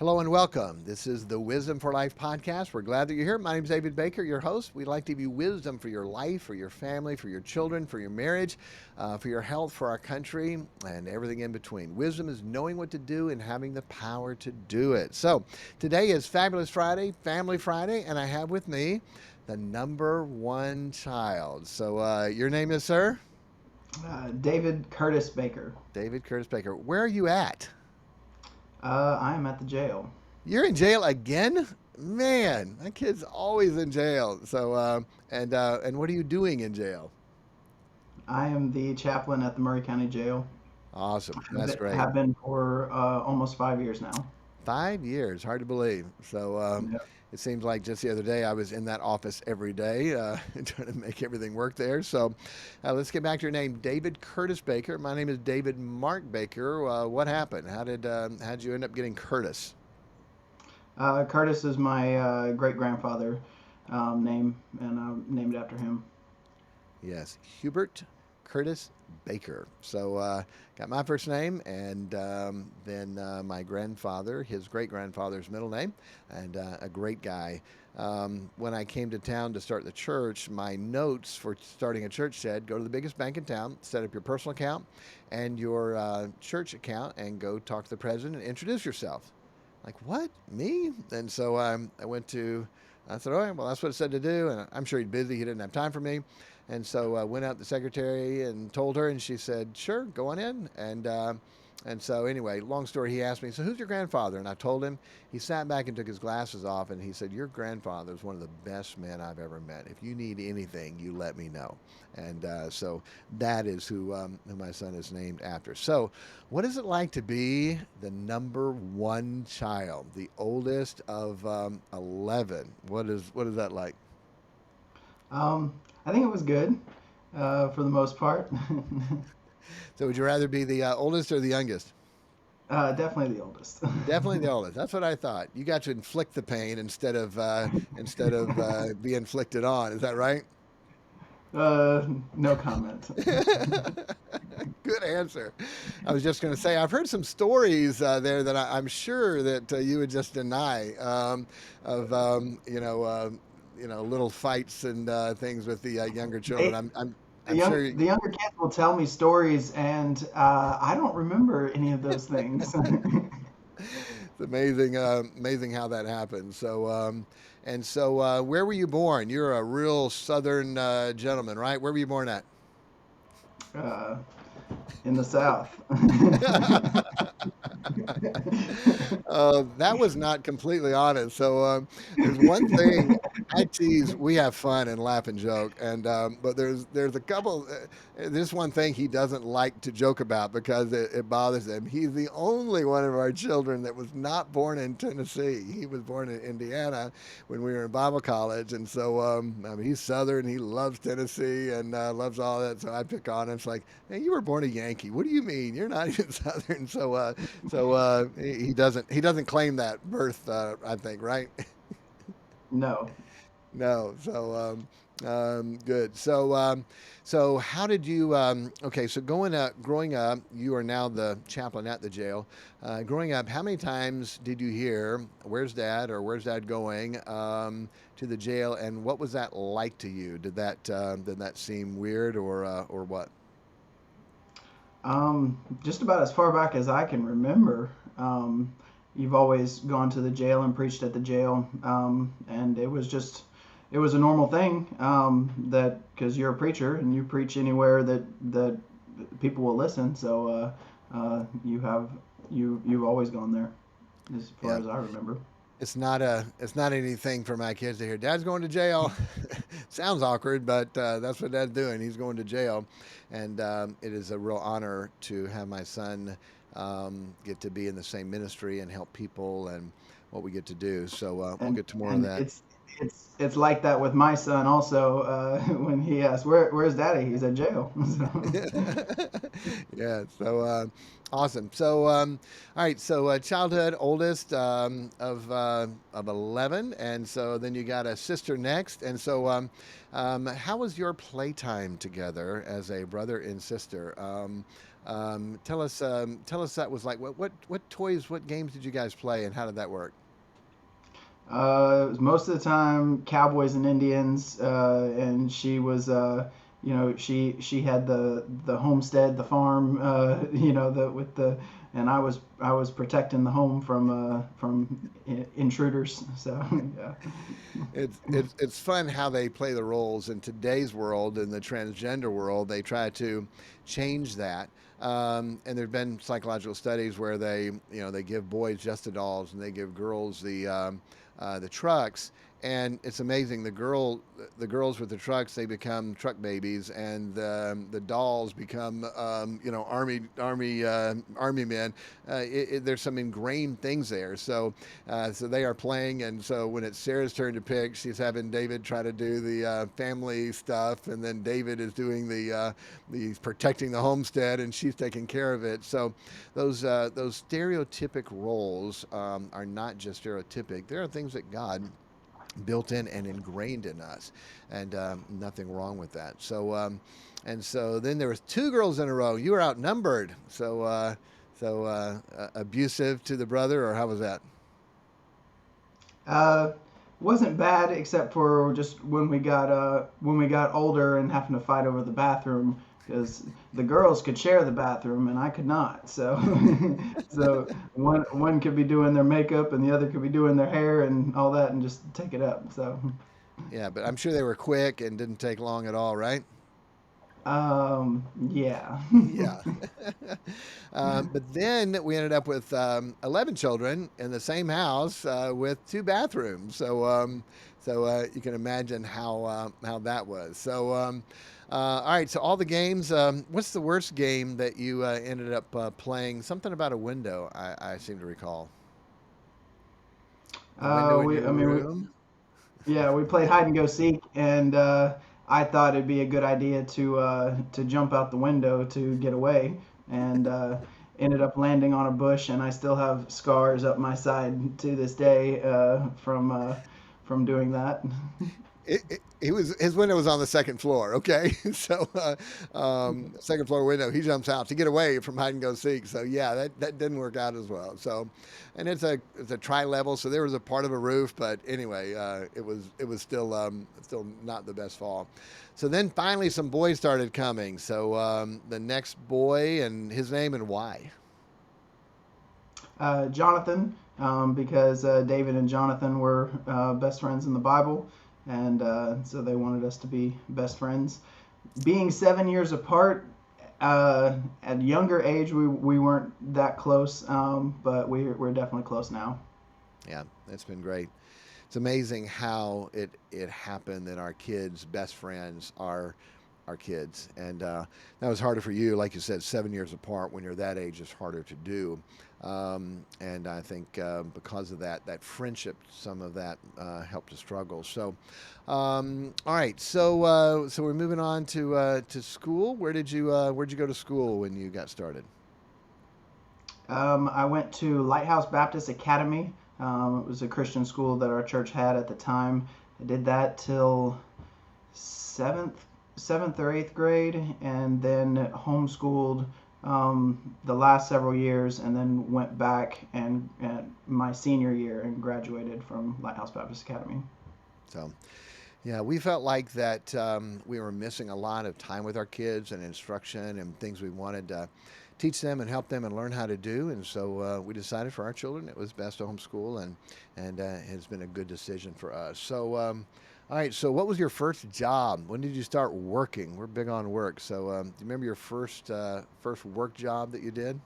Hello and welcome. This is the Wisdom for Life podcast. We're glad that you're here. My name is David Baker, your host. We'd like to give you wisdom for your life, for your family, for your children, for your marriage, for your health, for our country, and everything in between. Wisdom is knowing what to do and having the power to do it. So today is Fabulous Friday, Family Friday, and I have with me the number one child. So your name is, sir? David Curtis Baker. David Curtis Baker. Where are you at? I am at the jail. You're in jail again? Man, that kid's always in jail. And what are you doing in jail? I am the chaplain at the Murray County Jail. Awesome. Have That's been, great. have been for almost 5 years now. 5 years, hard to believe. Yeah. It seems like just the other day I was in that office every day trying to make everything work there. So let's get back to your name, David Curtis Baker. My name is David Mark Baker. What happened? How did you end up getting Curtis? Curtis is my great grandfather name, and I named it after him. Yes, Hubert Curtis Baker. Got my first name and then my grandfather, his great grandfather's middle name, and a great guy. When I came to town to start the church, my notes for starting a church said go to the biggest bank in town, set up your personal account and your church account, and go talk to the president and introduce yourself. Like, what? Me? And so I went to, I said, all right, well, that's what it said to do. And I'm sure he's busy. He didn't have time for me. And so I went out to the secretary and told her, and she said, sure, go on in. And so anyway, long story, he asked me, so who's your grandfather? And I told him. He sat back and took his glasses off, and he said, your grandfather is one of the best men I've ever met. If you need anything, you let me know. And so that is who my son is named after. So what is it like to be the number one child, the oldest of 11? What is that like? I think it was good for the most part. So would you rather be the oldest or the youngest? Definitely the oldest. Definitely the oldest. That's what I thought. You got to inflict the pain instead of be inflicted on. Is that right? No comment. Good answer. I was just going to say I've heard some stories there that I'm sure that you would just deny of little fights and things with the younger children. They, I'm sure. the younger kids will tell me stories, and I don't remember any of those things. It's amazing how that happens. Where were you born? You're a real Southern gentleman, right? Where were you born at? uh, in the South. That was not completely honest. There's one thing I tease. We have fun and laugh and joke, and but there's a couple. This one thing he doesn't like to joke about because it bothers him. He's the only one of our children that was not born in Tennessee. He was born in Indiana when we were in Bible college, and I mean, he's Southern. He loves Tennessee and loves all that. So I pick on him. It's like, hey, you were born a Yankee. What do you mean? You're not even Southern. He doesn't claim that birth. I think, right? No. No. Good. So how did you? Okay, so growing up, you are now the chaplain at the jail. Growing up, how many times did you hear, "Where's Dad?" or "Where's Dad going?" To the jail, and what was that like to you? Did that seem weird or what? Just about as far back as I can remember, you've always gone to the jail and preached at the jail, and it was a normal thing that because you're a preacher and you preach anywhere that people will listen. So you've always gone there, as far Yeah. as I remember. It's not anything for my kids to hear. Dad's going to jail. Sounds awkward, but that's what Dad's doing. He's going to jail, and it is a real honor to have my son get to be in the same ministry and help people and what we get to do. So we'll and get to more of and that. it's like that with my son also. When he asks where's daddy, he's at jail. So, Yeah. Awesome. All right. So childhood oldest of 11, and so then you got a sister next, and how was your playtime together as a brother and sister? Tell us that was like. What toys, what games did you guys play, and how did that work? It was most of the time Cowboys and Indians, and she was, she had the homestead, the farm, the with the, and I was protecting the home from intruders. So yeah. It's fun how they play the roles in today's world. In the transgender world, they try to change that. And there've been psychological studies where they give boys just the dolls and they give girls the trucks. And it's amazing. The girls with the trucks, they become truck babies, and the dolls become, army men. There's some ingrained things there. So they are playing, and so when it's Sarah's turn to pick, she's having David try to do the family stuff, and then David is doing the protecting the homestead, and she's taking care of it. So those stereotypic roles are not just stereotypic; there are things that God built in and ingrained in us, and nothing wrong with that. And so then there was two girls in a row. You were outnumbered. Abusive to the brother, or how was that? Uh, wasn't bad except for just when we got older and having to fight over the bathroom because the girls could share the bathroom and I could not. So so one could be doing their makeup and the other could be doing their hair and all that and just take it up. So Yeah, but I'm sure they were quick and didn't take long at all, right? yeah. Yeah. But then we ended up with 11 children in the same house with two bathrooms. So you can imagine how that was. All right. So all the games. What's the worst game that you ended up playing? Something about a window. I seem to recall a window in We your I mean we, room. Yeah, we played hide and go seek, and I thought it'd be a good idea to jump out the window to get away, and ended up landing on a bush, and I still have scars up my side to this day from doing that. He was his window was on the second floor. Okay, second floor window. He jumps out to get away from hide and go seek. So yeah, that didn't work out as well. And it's a tri level, so there was a part of a roof, but anyway, it was still not the best fall. So then finally some boys started coming. So the next boy and his name and why. Jonathan, because David and Jonathan were best friends in the Bible, and so they wanted us to be best friends. Being 7 years apart, at a younger age, we weren't that close, but we're definitely close now. Yeah, that's been great. It's amazing how it happened that our kids' best friends are our kids, and that was harder for you, like you said, 7 years apart. When you're that age, it's harder to do, and I think because of that friendship, some of that helped to struggle. All right, so we're moving on to school. Where'd you go to school when you got started? I went to Lighthouse Baptist Academy. It was a Christian school that our church had at the time. I did that till seventh, seventh or eighth grade, and then homeschooled the last several years, and then went back and my senior year and graduated from Lighthouse Baptist Academy. So yeah, we felt like that we were missing a lot of time with our kids and instruction and things we wanted to teach them and help them and learn how to do. And so we decided for our children it was best to homeschool, and has been a good decision for us. All right. So what was your first job? When did you start working? We're big on work. So do you remember your first work job that you did?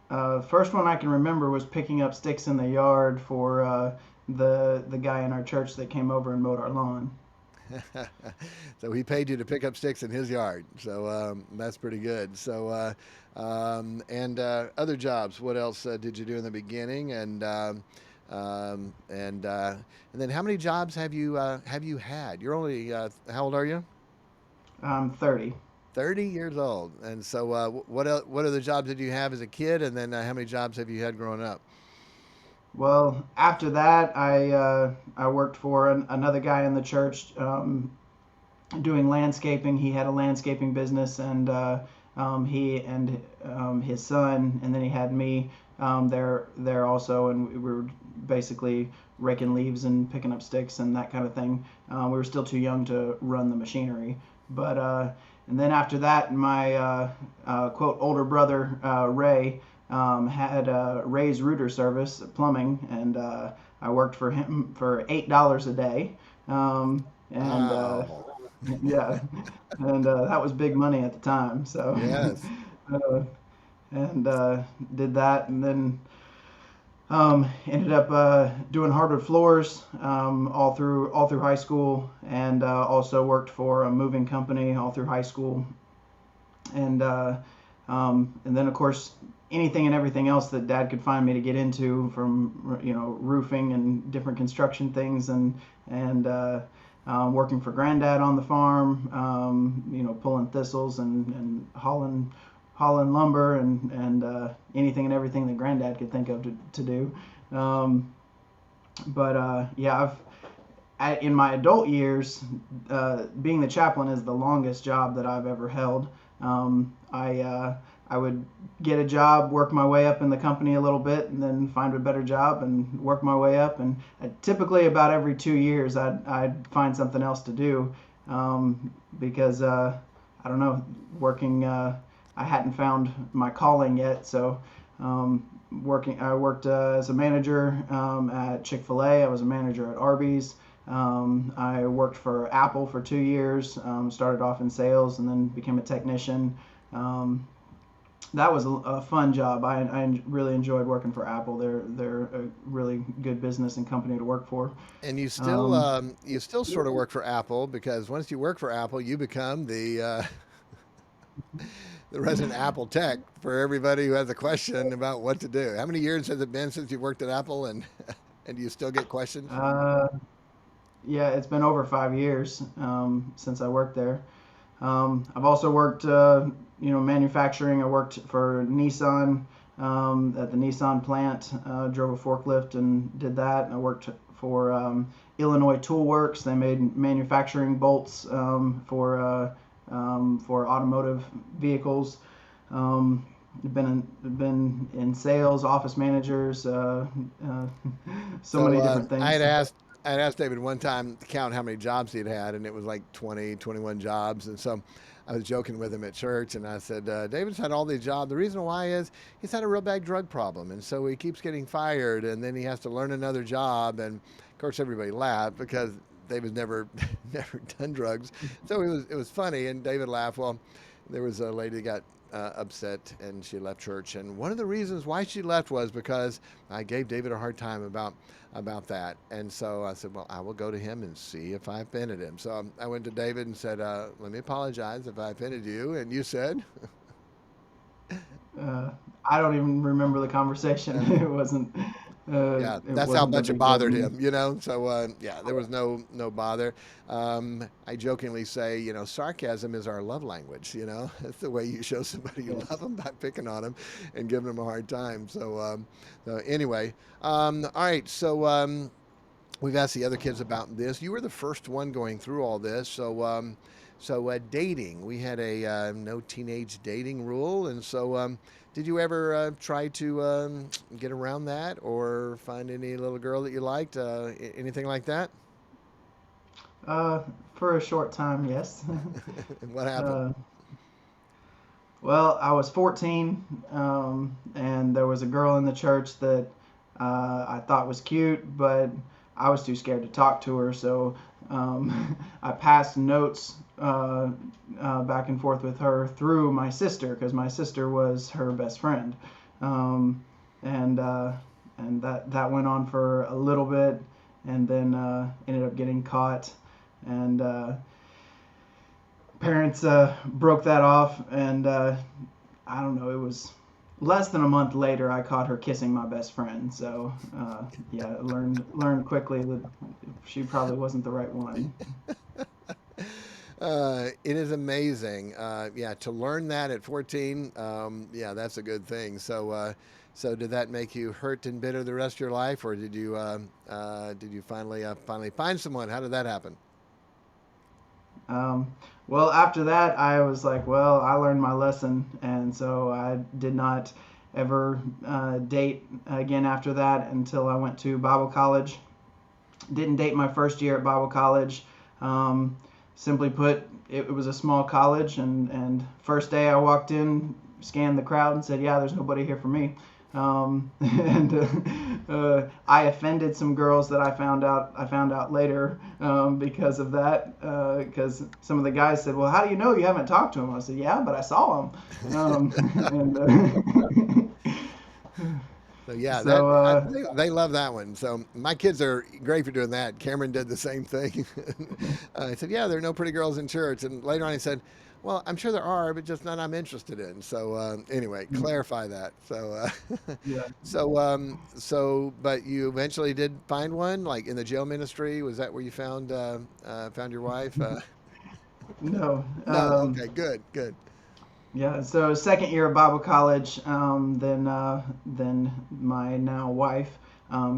First one I can remember was picking up sticks in the yard for the guy in our church that came over and mowed our lawn. So he paid you to pick up sticks in his yard. So that's pretty good. And other jobs. What else did you do in the beginning? And then how many jobs have you had? You're only how old are you? I'm 30. 30 years old. And so what other jobs did you have as a kid? And then how many jobs have you had growing up? Well, after that, I worked for another guy in the church doing landscaping. He had a landscaping business, and he and his son, and then he had me there also, and we were basically raking leaves and picking up sticks and that kind of thing. We were still too young to run the machinery, but and then after that, my quote older brother Ray had Ray's Rooter Service plumbing, and I worked for him for $8 a day. And Wow. yeah, and that was big money at the time. So, Yes. uh, and did that, and then ended up doing hardwood floors all through high school, and also worked for a moving company all through high school, and then of course anything and everything else that Dad could find me to get into, from roofing and different construction things, and working for Granddad on the farm, pulling thistles and hauling lumber, and anything and everything that Granddad could think of to do. Um, but yeah, in my adult years, being the chaplain is the longest job that I've ever held. I would get a job, work my way up in the company a little bit, and then find a better job and work my way up. And typically, about every 2 years, I'd find something else to do, because I don't know, working. I hadn't found my calling yet, so I worked as a manager at Chick-fil-A. I was a manager at Arby's. I worked for Apple for 2 years. Started off in sales and then became a technician. Um, that was a fun job. I really enjoyed working for Apple. They're a really good business and company to work for. And Um, you still sort of work for Apple because once you work for Apple, you become the resident Apple tech for everybody who has a question about what to do. How many years has it been since you worked at Apple, and and do you still get questions? uh, yeah, it's been over 5 years since I worked there. I've also worked, manufacturing. I worked for Nissan at the Nissan plant. Drove a forklift and did that. And I worked for Illinois Tool Works. They made manufacturing bolts for automotive vehicles. Um, been in sales, office managers, uh, so So many different things. I'd asked David one time to count how many jobs he'd had, and it was like 20, 21 jobs. And so I was joking with him at church, and I said, David's had all these jobs. The reason why is he's had a real bad drug problem, and so he keeps getting fired, and then he has to learn another job. And of course, everybody laughed because David's never never done drugs. So it was funny, and David laughed. Well, there was a lady that got upset and she left church, and one of the reasons why she left was because I gave David a hard time about that. And so I said, well, I will go to him and see if I offended him. So I went to David and said, let me apologize if I offended you. And you said, Uh, I don't even remember the conversation. uh, yeah, It that's how wasn't a much it big deal to bothered me. him, you know. So yeah, there was no bother. I jokingly say, you know, sarcasm is our love language. You know, it's the way you show somebody you love Yes. them, by picking on them and giving them a hard time. So anyway, all right. So we've asked the other kids about this. You were the first one going through all this. So dating, we had a no teenage dating rule, and so did you ever try to get around that or find any little girl that you liked, anything like that? Uh, for a short time, yes. And what happened? uh, well, I was 14, and there was a girl in the church that I thought was cute, but I was too scared to talk to her, so I passed notes back and forth with her through my sister, because my sister was her best friend. Um, and that went on for a little bit, and then ended up getting caught, and parents broke that off, and I don't know, it was less than a month later I caught her kissing my best friend. So yeah, learned quickly that she probably wasn't the right one. It is amazing. Yeah, to learn that at 14, yeah, that's a good thing. So did that make you hurt and bitter the rest of your life, or did you finally finally find someone? How did that happen? Um, well, after that, I was like, well, I learned my lesson, and so I did not ever date again after that until I went to Bible college. Didn't date my first year at Bible college. Um, Simply put, it was a small college, and first day I walked in, scanned the crowd, and said, "Yeah, there's nobody here for me." And I offended some girls that I found out later because of that. Because some of the guys said, "Well, how do you know you haven't talked to him?" I said, "Yeah, but I saw him." And So yeah, that so they love that one. So my kids are great for doing that. Cameron did the same thing. I said, "Yeah, there are no pretty girls in church." And later on, he said, "Well, I'm sure there are, but just none I'm interested in." So anyway, clarify that. So yeah. but you eventually did find one, like in the jail ministry. Was that where you found your wife? No. No. Okay. Good. Good. Yeah, so second year of Bible college, then my now wife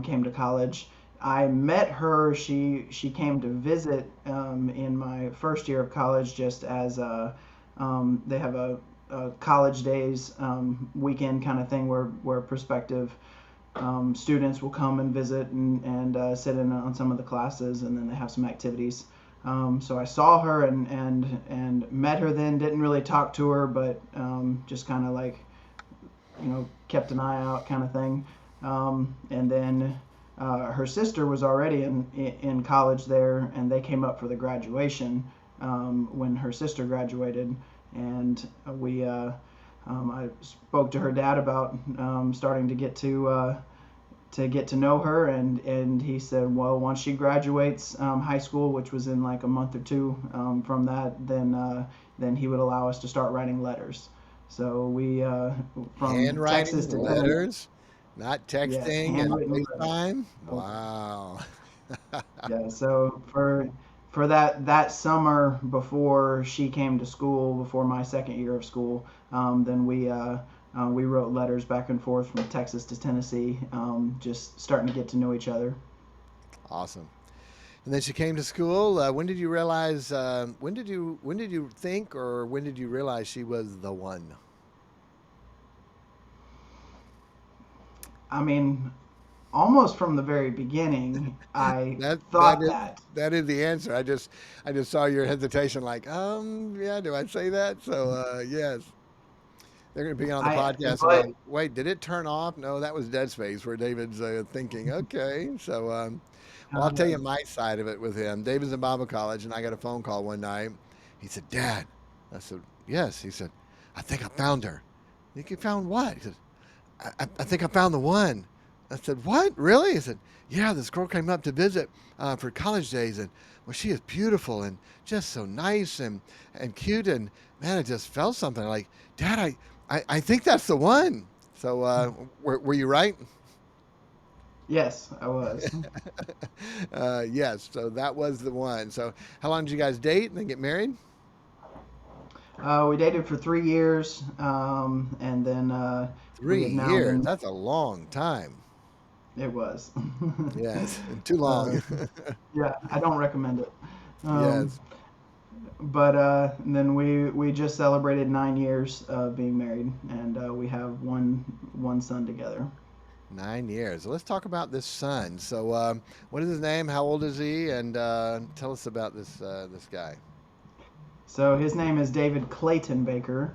came to college. I met her. She came to visit in my first year of college, just as they have a college days weekend kind of thing where prospective students will come and visit and sit in on some of the classes, and then they have some activities. So I saw her and met her then. Didn't really talk to her, but just kind of like kept an eye out kind of thing. And then her sister was already in college there, and they came up for the graduation when her sister graduated, and I spoke to her dad about starting to get to know her, and he said, well, once she graduates high school, which was in like a month or two from that, then he would allow us to start writing letters. So we from Handwriting Texas to Tennessee. letters, not Yes, texting and handwritten letters. FaceTime. Oh, Wow. yeah. So for that summer before she came to school, before my second year of school, then we wrote letters back and forth from Texas to Tennessee, just starting to get to know each other. Awesome. And then she came to school. When did you realize? When did you think, or when did you realize she was the one? I mean, almost from the very beginning, I That that thought is that. that is the answer. I just saw your hesitation. Like, yeah, do I say that? So yes, they're going to be on the podcast and But go, wait, did it turn off? No, that was dead space where David's thinking. Okay, so well, I'll tell uh, you my side of it with him. David's in Bible college, and I got a phone call one night. He said, "Dad," I said, "Yes." He said, "I think I found her." I think you found what? He said, I think I found the one. I said, "What? Really?" He said, "Yeah, this girl came up to visit for college days, and well, she is beautiful and just so nice and cute, and man, I just felt something like, Dad, I think that's the one." So, were you right? yes, I was. Yes. So that was the one. So, how long did you guys date and then get married? We dated for 3 years, and then we Three have now years. been. That's a long time. It was. Yes, and too uh, long. yeah, I don't recommend it. Um, Yes. but and then we just celebrated 9 years of being married, and we have one son together. 9 years. Let's talk about this son. So, what is his name? How old is he? And tell us about this guy. So his name is David Clayton Baker.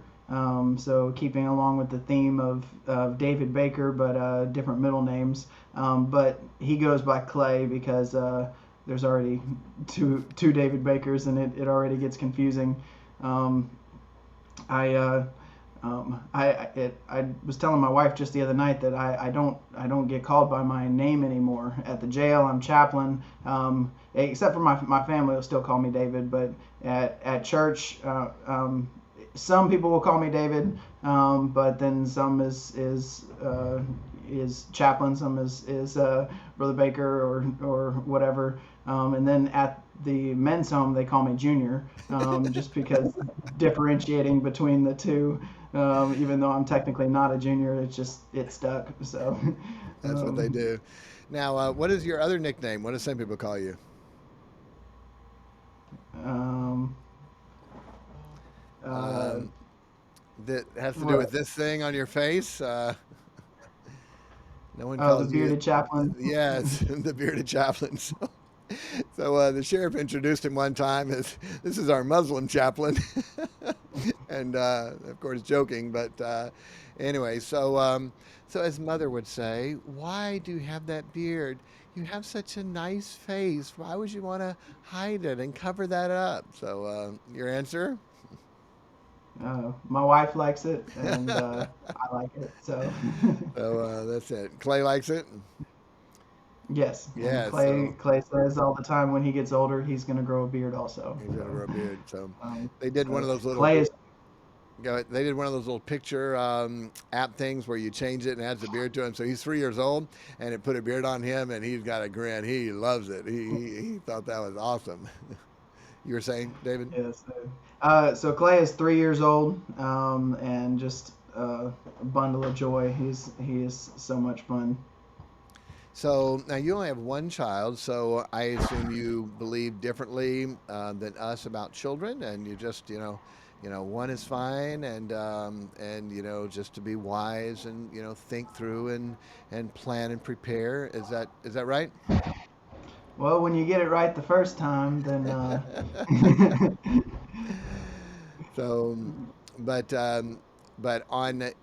So keeping along with the theme of David Baker, but different middle names. But he goes by Clay because there's already two David Bakers, and it already gets confusing. Um, I I was telling my wife just the other night that I don't get called by my name anymore at the jail. I'm chaplain, except for my family will still call me David, but at church, some people will call me David, but then some is chaplain, some is Brother Baker or whatever, and then at the men's home they call me Junior, just because differentiating between the two, even though I'm technically not a junior, it stuck. So, That's what they um, do. Now, what is your other nickname? What do some people call you? Uh, Um, that has to do with what? this thing on your face. No one Oh, the calls you. bearded chaplain. Yes, the bearded chaplain. So the sheriff introduced him one time as this is our Muslim chaplain, and of course joking, but anyway. So as mother would say, "Why do you have that beard? You have such a nice face. Why would you want to hide it and cover that up?" So your answer? My wife likes it, and I like it. So, So that's it. Clay likes it. yes. And Yeah. So Clay says all the time when he gets older, he's going to grow a beard also. he's gonna So, grow a beard. So um, they did one of so those little Clay is. they did one of those little picture app things where you change it and adds a beard to him. So he's 3 years old, and it put a beard on him, and he's got a grin. He loves it. He thought that was awesome. You were saying, David? Yes. So Clay is 3 years old, and just a bundle of joy. He is so much fun. So now you only have one child, so I assume you believe differently than us about children, and you just one is fine, and just to be wise and think through and plan and prepare. Is that right? Well, when you get it right the first time, then So, but on,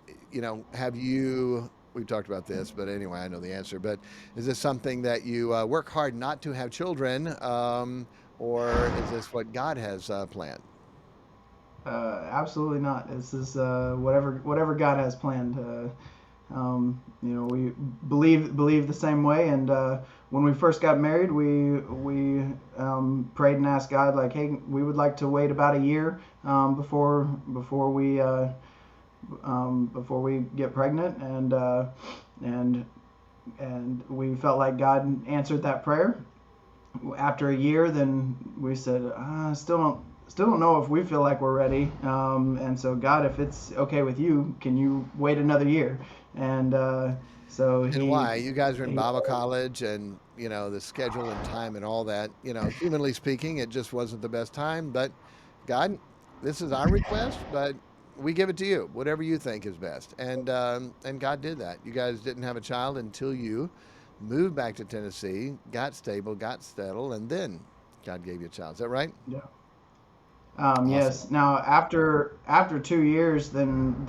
have you? We've talked about this, but anyway, I know the answer. But is this something that you work hard not to have children, or is this what God has planned? absolutely not. This is whatever God has planned. We believe the same way. And when we first got married, we prayed and asked God, like, hey, we would like to wait about a year before we get pregnant, and and we felt like God answered that prayer. After a year, then we said, still don't know if we feel like we're ready. And so, God, if it's okay with you, can you wait another year? And so And why? You guys are in he Bible college, and the schedule and time and all that. Humanly speaking, it just wasn't the best time. But God, this is our request, but we give it to you, whatever you think is best. And God did that. You guys didn't have a child until you moved back to Tennessee, got stable, got settled, and then God gave you a child. Is that right? yeah. Awesome. Yes. Now, after 2 years, then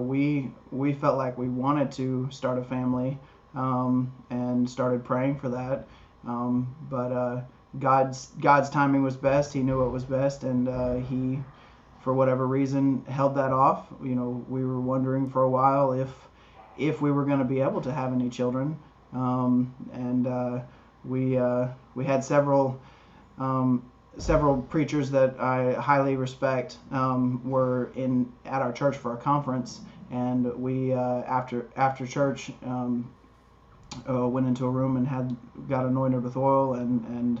we felt like we wanted to start a family, and started praying for that. But God's timing was best. He knew what was best, and he, for whatever reason, held that off. We were wondering for a while if we were going to be able to have any children, and we had several preachers that I highly respect, were in at our church for a conference, and we after church, went into a room and got anointed with oil, and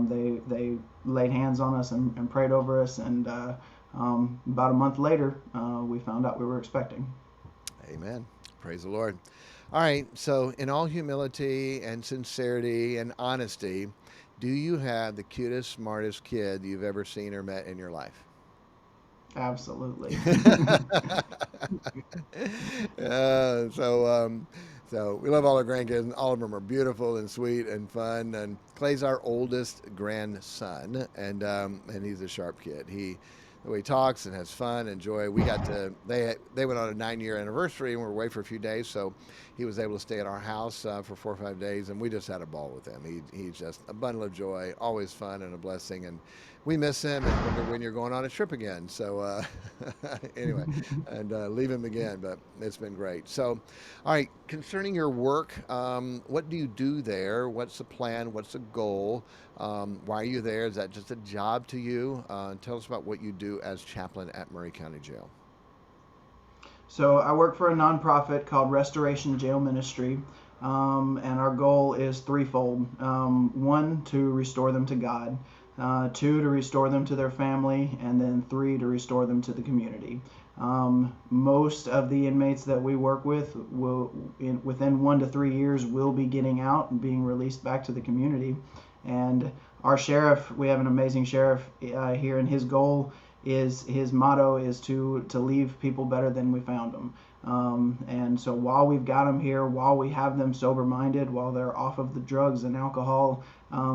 they laid hands on us and prayed over us, and about a month later, we found out we were expecting. Amen. Praise the Lord. All right. So, in all humility and sincerity and honesty, do you have the cutest, smartest kid you've ever seen or met in your life? Absolutely. So we love all our grandkids, and all of them are beautiful and sweet and fun. And Clay's our oldest grandson, and he's a sharp kid. The way he talks and has fun and joy. They went on a 9-year anniversary, and we were away for a few days, so he was able to stay at our house for 4 or 5 days, and we just had a ball with him. He's just a bundle of joy, always fun and a blessing, and we miss him and wonder when you're going on a trip again. So anyway, and leave him again, but it's been great. So, all right, concerning your work, what do you do there? What's the plan? What's the goal? Why are you there? Is that just a job to you? Tell us about what you do as chaplain at Murray County Jail. So I work for a nonprofit called Restoration Jail Ministry, and our goal is threefold. One, to restore them to God. Two, to restore them to their family, and then three, to restore them to the community. Most of the inmates that we work with within 1 to 3 years, will be getting out and being released back to the community. And our sheriff, we have an amazing sheriff here, and his goal is his motto is to leave people better than we found them. And so while we've got them here, while we have them sober minded, while they're off of the drugs and alcohol,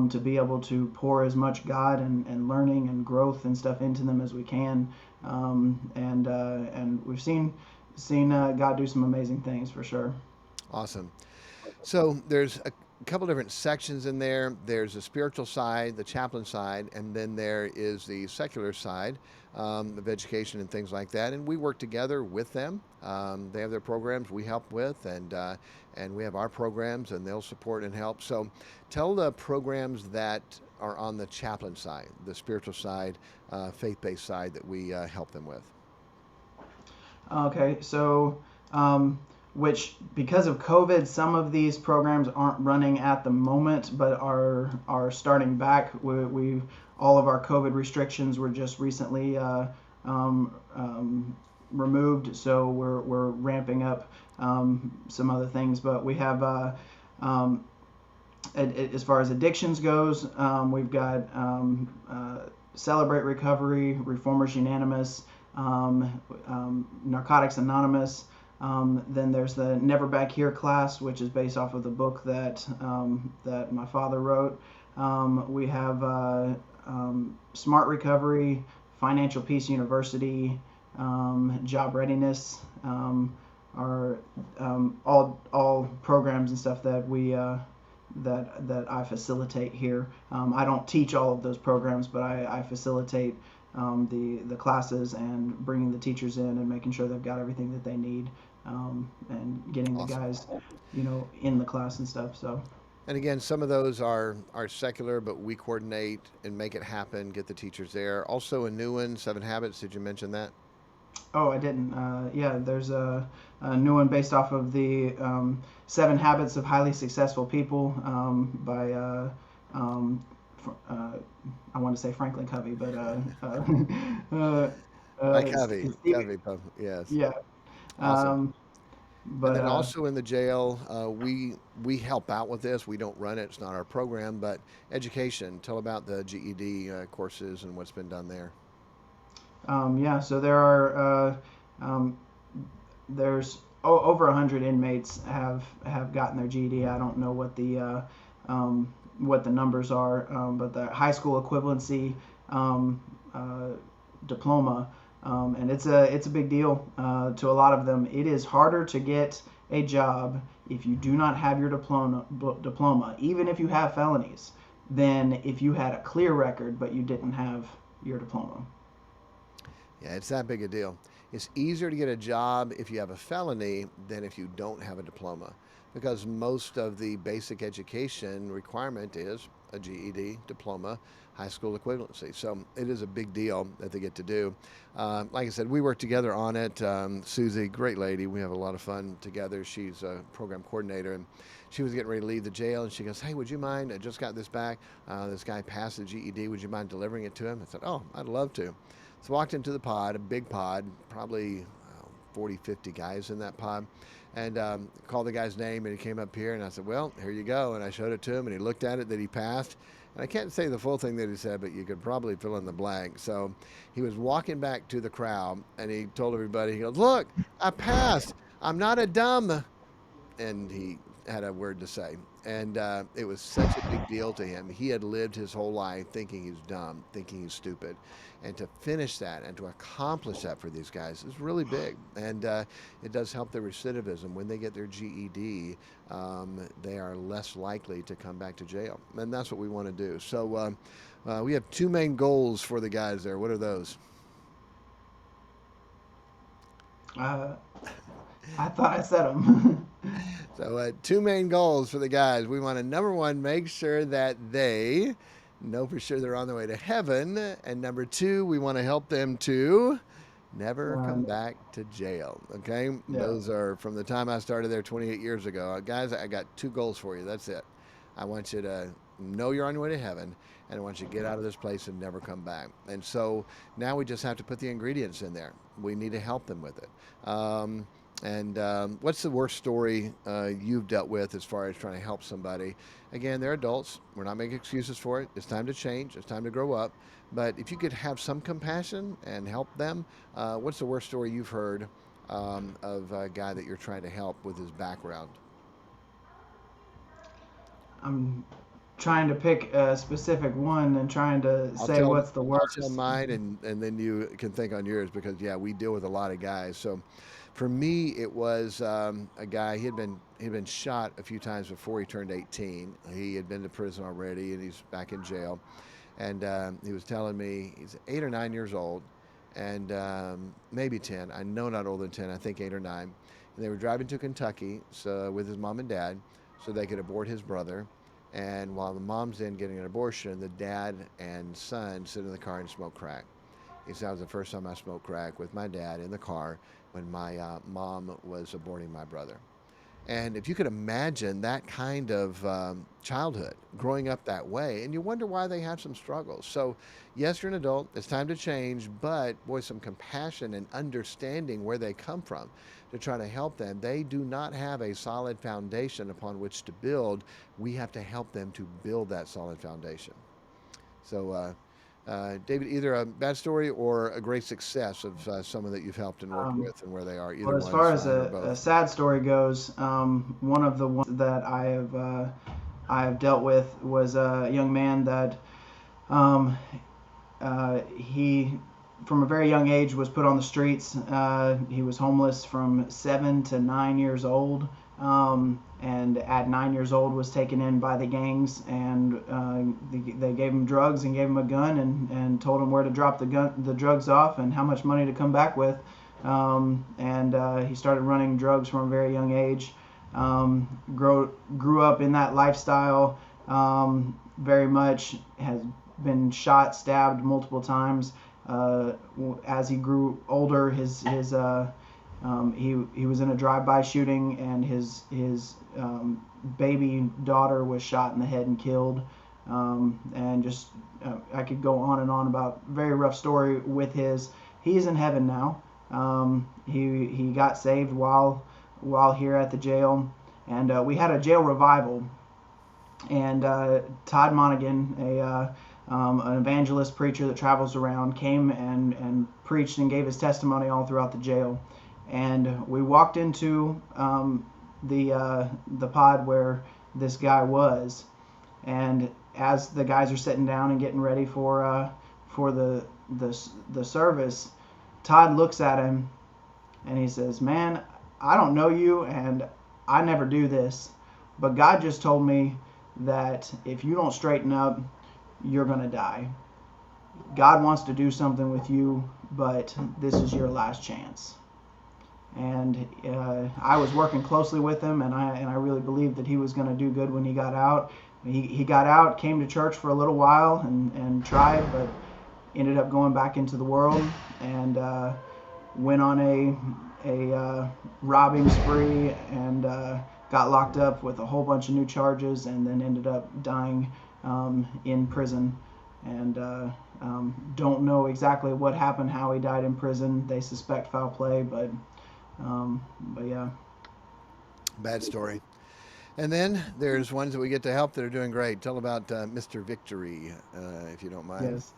to be able to pour as much God and learning and growth and stuff into them as we can. And we've seen God do some amazing things for sure. Awesome. So there's a couple different sections in there. There's the spiritual side, the chaplain side, and then there is the secular side of education and things like that. And we work together with them. They have their programs we help with, and we have our programs, and they'll support and help. So tell the programs that are on the chaplain side, the spiritual side, faith-based side that we help them with. Okay, so which because of COVID, some of these programs aren't running at the moment, but are starting back. We all of our COVID restrictions were just recently removed, so we're ramping up some other things. But we have um, as far as addictions goes, we've got Celebrate Recovery, Reformers Unanimous, Narcotics Anonymous. Then there's the Never Back Here class, which is based off of the book that my father wrote. We have Smart Recovery, Financial Peace University, Job Readiness. Are all programs and stuff that we that I facilitate here. I don't teach all of those programs, but I facilitate the classes and bringing the teachers in and making sure they've got everything that they need, and getting the Awesome. guys, in the class and stuff. So, And again, some of those are secular, but we coordinate and make it happen. Get the teachers there. Also, a new one, Seven Habits. Did you mention that? oh, I didn't. Yeah, there's a new one based off of the Seven Habits of Highly Successful People by um, uh, I want to say Franklin Covey, but By Covey. Stephen, Covey. Yes. yeah. Awesome. Um, And but then also in the jail, we help out with this. We don't run it. It's not our program, but education. Tell about the GED courses and what's been done there. yeah, so um, there's over 100 inmates have gotten their GED. I don't know what the numbers are, but the high school equivalency um, uh, diploma, and it's a big deal to a lot of them. It is harder to get a job if you do not have your diploma, even if you have felonies, than if you had a clear record but you didn't have your diploma. Yeah, it's that big a deal. It's easier to get a job if you have a felony than if you don't have a diploma because most of the basic education requirement is a GED, diploma, high school equivalency. So it is a big deal that they get to do. Like I said, we work together on it. Susie, great lady. We have a lot of fun together. She's a program coordinator, and she was getting ready to leave the jail, and she goes, "Hey, would you mind? I just got this back. This guy passed the GED. Would you mind delivering it to him?" I said, "Oh, I'd love to." So walked into the pod, a big pod, probably 40, 50 guys in that pod, and called the guy's name, and he came up here, and I said, "Well, here you go." And I showed it to him, and he looked at it that he passed. And I can't say the full thing that he said, but you could probably fill in the blank. So he was walking back to the crowd, and he told everybody, he goes, "Look, I passed. I'm not a dumb," and he had a word to say. And it was such a big deal to him. He had lived his whole life thinking he's dumb, thinking he's stupid. And to finish that and to accomplish that for these guys is really big. And it does help their recidivism. When they get their GED, they are less likely to come back to jail. And that's what we want to do. So we have two main goals for the guys there. What are those? Uh, I thought I said them. So, two main goals for the guys. We want to, number one, make sure that they know for sure they're on their way to heaven. And number two, we want to help them to never come back to jail. Okay. Yeah. Those are from the time I started there 28 years ago. Guys, I got two goals for you. That's it. I want you to know you're on your way to heaven, and I want you to get out of this place and never come back. And so now we just have to put the ingredients in there. We need to help them with it. And what's the worst story you've dealt with as far as trying to help somebody? Again, they're adults. We're not making excuses for it. It's time to change. It's time to grow up. But if you could have some compassion and help them, what's the worst story you've heard of a guy that you're trying to help with his background? I'm trying to pick a specific one and trying to I'll say tell what's the I'll tell worst. mine, and then you can think on yours because yeah, we deal with a lot of guys. So for me, it was a guy. He'd been shot a few times before he turned 18. He had been to prison already, and he's back in jail. And he was telling me he's 8 or 9 years old, and maybe 10. I know not older than 10. I think 8 or 9. And they were driving to Kentucky so with his mom and dad, so they could abort his brother. And while the mom's in getting an abortion, the dad and son sit in the car and smoke crack. He said, that was the first time I smoked crack with my dad in the car when my mom was aborting my brother. And if you could imagine that kind of childhood, growing up that way, and you wonder why they have some struggles. So, yes, you're an adult, it's time to change, but boy, some compassion and understanding where they come from to try to help them. They do not have a solid foundation upon which to build. We have to help them to build that solid foundation. So, David, either a bad story or a great success of someone that you've helped and worked Um, with and where they are. well, Either as far one's as fine or a both. sad story goes, one of the ones that I have dealt with was a young man that um, he from a very young age was put on the streets. He was homeless from 7 to 9 years old, and at 9 years old was taken in by the gangs, and they gave him drugs and gave him a gun and told him where to drop the drugs off and how much money to come back with. And he started running drugs from a very young age. Grew up in that lifestyle. Very much has been shot, stabbed multiple times. As he grew older, he was in a drive-by shooting, and his baby daughter was shot in the head and killed. And just I could go on and on about very rough story with his. He's in heaven now. He got saved while here at the jail, and we had a jail revival, and Todd Monaghan, an evangelist preacher that travels around, came and preached and gave his testimony all throughout the jail. And we walked into the pod where this guy was, and as the guys are sitting down and getting ready for the service, Todd looks at him and he says, "Man, I don't know you, and I never do this, but God just told me that if you don't straighten up, you're going to die. God wants to do something with you, but this is your last chance." And I was working closely with him, and I really believed that he was going to do good when he got out. He got out, came to church for a little while, and tried, but ended up going back into the world, and went on a robbing spree, and got locked up with a whole bunch of new charges, and then ended up dying in prison. And don't know exactly what happened, how he died in prison. They suspect foul play, but yeah. Bad story. And then there's ones that we get to help that are doing great. Tell about Mr. Victory, if you don't mind. Yes.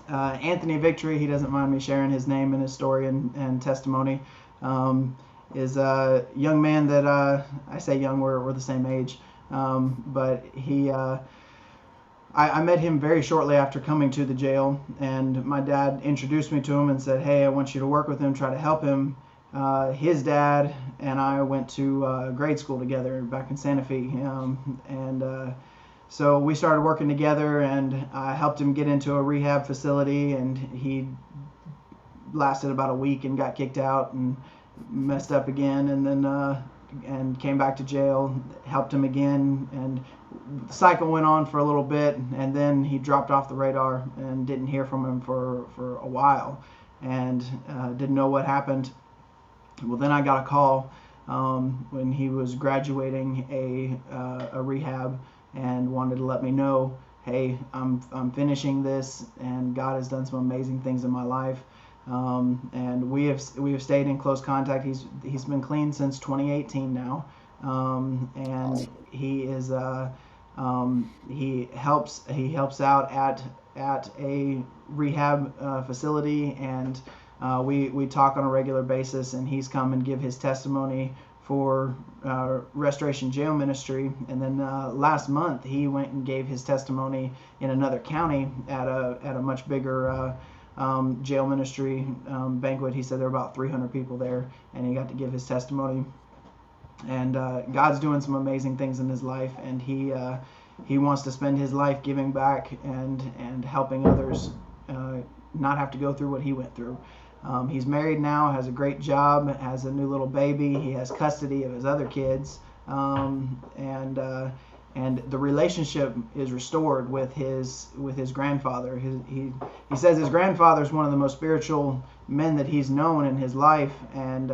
Anthony Victory, he doesn't mind me sharing his name and his story and testimony, um, is a young man that I say young, we're the same age, but I met him very shortly after coming to the jail, and my dad introduced me to him and said, "Hey, I want you to work with him, try to help him." His dad and I went to grade school together back in Santa Fe, and so we started working together, and I helped him get into a rehab facility, and he lasted about a week and got kicked out and messed up again, and then and came back to jail, helped him again, and the cycle went on for a little bit, and then he dropped off the radar and didn't hear from him for a while, and didn't know what happened. Well, then I got a call when he was graduating a rehab, and wanted to let me know, "Hey, I'm finishing this, and God has done some amazing things in my life." And we have stayed in close contact. He's been clean since 2018 now, and Awesome. he helps out at a rehab facility, and we talk on a regular basis. And he's come and give his testimony for Restoration Jail Ministry. And then last month he went and gave his testimony in another county at a much bigger jail ministry banquet. He said there were about 300 people there, and he got to give his testimony. And God's doing some amazing things in his life, and he wants to spend his life giving back and helping others not have to go through what he went through. He's married now, has a great job, has a new little baby. He has custody of his other kids, and the relationship is restored with his grandfather. He says his grandfather is one of the most spiritual men that he's known in his life, and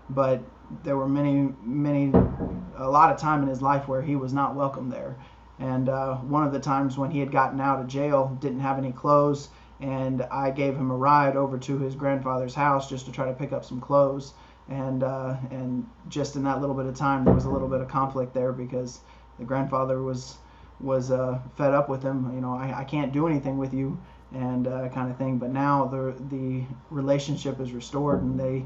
but there were a lot of time in his life where he was not welcome there. And one of the times when he had gotten out of jail, didn't have any clothes, and I gave him a ride over to his grandfather's house just to try to pick up some clothes. And just in that little bit of time, there was a little bit of conflict there because the grandfather was fed up with him. I can't do anything with you, and kind of thing. But now the relationship is restored, and they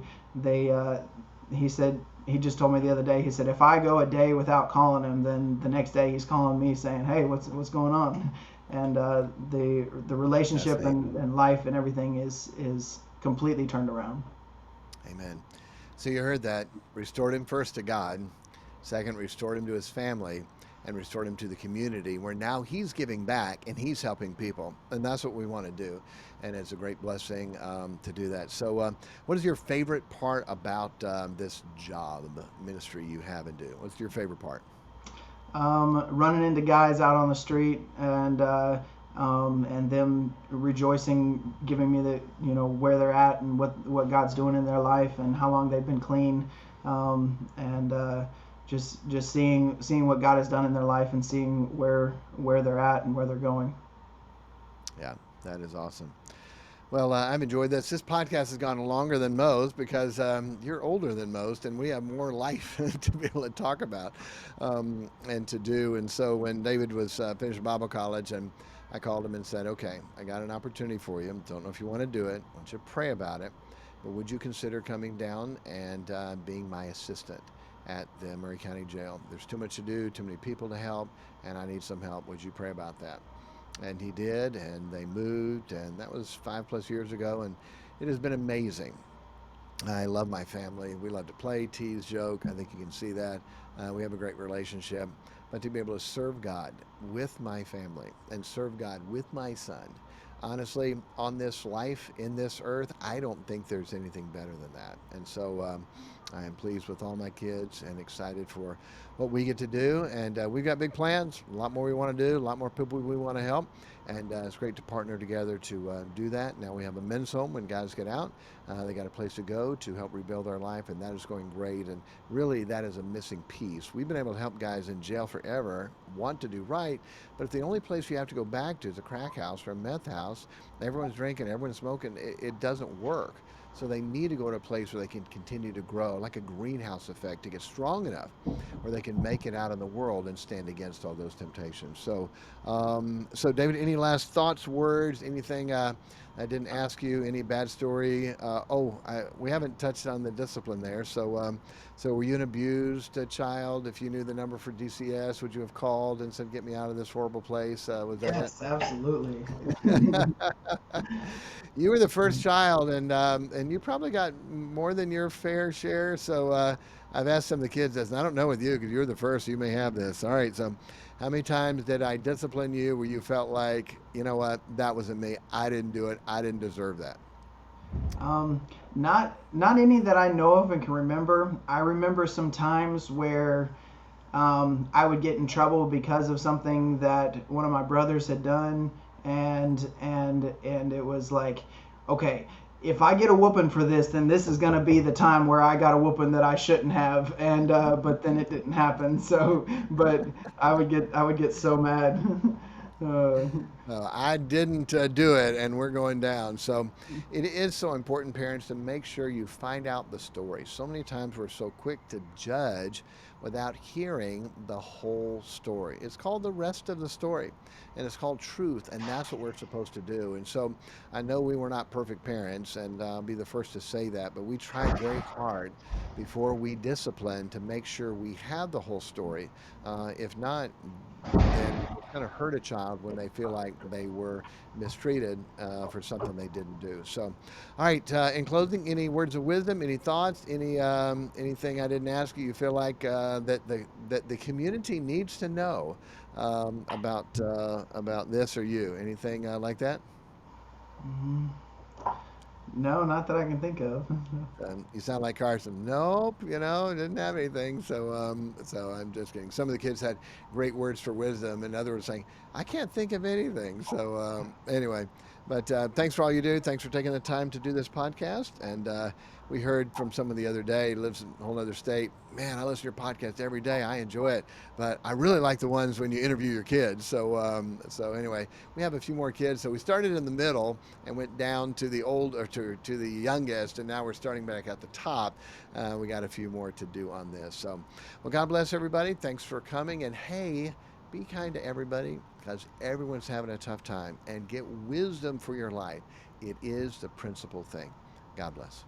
he said, he just told me the other day, he said, if I go a day without calling him, then the next day he's calling me saying, hey, what's going on? And the That's relationship neat. and life and everything is completely turned around. Amen. So you heard that. Restored him first to God. Second, restored him to his family and restored him to the community where now he's giving back and he's helping people. And that's what we want to do. And it's a great blessing to do that. So, what is your favorite part about this job, the ministry you have and do? What's your favorite part? Running into guys out on the street and them rejoicing, giving me the where they're at and what God's doing in their life and how long they've been clean, and just seeing what God has done in their life and seeing where they're at and where they're going. Yeah, that is awesome. Well, I've enjoyed this. This podcast has gone longer than most because you're older than most, and we have more life to be able to talk about and to do. And so, when David was finishing Bible college, and I called him and said, "Okay, I got an opportunity for you. Don't know if you want to do it. I want you to pray about it, but would you consider coming down and being my assistant at the Murray County Jail? There's too much to do, too many people to help, and I need some help. Would you pray about that?" And he did, and they moved, and that was 5+ years ago, and it has been amazing. I love my family. We love to play, tease, joke. I think you can see that. We have a great relationship. But to be able to serve God with my family and serve God with my son, honestly, on this life, in this earth, I don't think there's anything better than that. And so I am pleased with all my kids and excited for what we get to do. And we've got big plans, a lot more we want to do, a lot more people we want to help. And it's great to partner together to do that. Now we have a men's home when guys get out. They got a place to go to help rebuild their life, and that is going great. And really, that is a missing piece. We've been able to help guys in jail forever want to do right, but if the only place you have to go back to is a crack house or a meth house, everyone's drinking, everyone's smoking, it doesn't work. So they need to go to a place where they can continue to grow, like a greenhouse effect, to get strong enough where they can make it out in the world and stand against all those temptations. So David, any last thoughts, words, anything I didn't ask you? Any bad story? We haven't touched on the discipline there. So were you an abused child? If you knew the number for DCS, would you have called and said, "Get me out of this horrible place"? Was that it? Yes, absolutely. You were the first child, and you probably got more than your fair share. So I've asked some of the kids this, and I don't know with you because you're the first. So you may have this. All right. So, how many times did I discipline you where you felt like, you know what, that wasn't me. I didn't do it. I didn't deserve that. Um, not any that I know of and can remember. I remember some times where I would get in trouble because of something that one of my brothers had done, and it was like, okay, if I get a whooping for this, then this is gonna be the time where I got a whooping that I shouldn't have, and but then it didn't happen. So, but I would get so mad. Uh, I didn't do it, and we're going down. So it is so important, parents, to make sure you find out the story. So many times we're so quick to judge without hearing the whole story. It's called the rest of the story, and it's called truth, and that's what we're supposed to do. And so I know we were not perfect parents, and I'll be the first to say that, but we tried very hard before we discipline to make sure we have the whole story. If not, then it's going to hurt a child when they feel like they were mistreated for something they didn't do. So, all right. In closing, any words of wisdom, any thoughts, anything I didn't ask you? You feel like that the community needs to know about this or you? Anything like that? mhm. No, not that I can think of. You sound like Carson. Nope, didn't have anything. So I'm just kidding. Some of the kids had great words for wisdom, and others were saying, "I can't think of anything." So anyway, but thanks for all you do. Thanks for taking the time to do this podcast. And we heard from someone the other day, lives in a whole other state. Man, I listen to your podcast every day. I enjoy it, but I really like the ones when you interview your kids. So anyway, we have a few more kids. So we started in the middle and went down to the old or to the youngest, and now we're starting back at the top. We got a few more to do on this. So, well, God bless everybody. Thanks for coming, and hey, be kind to everybody because everyone's having a tough time, and get wisdom for your life. It is the principal thing. God bless.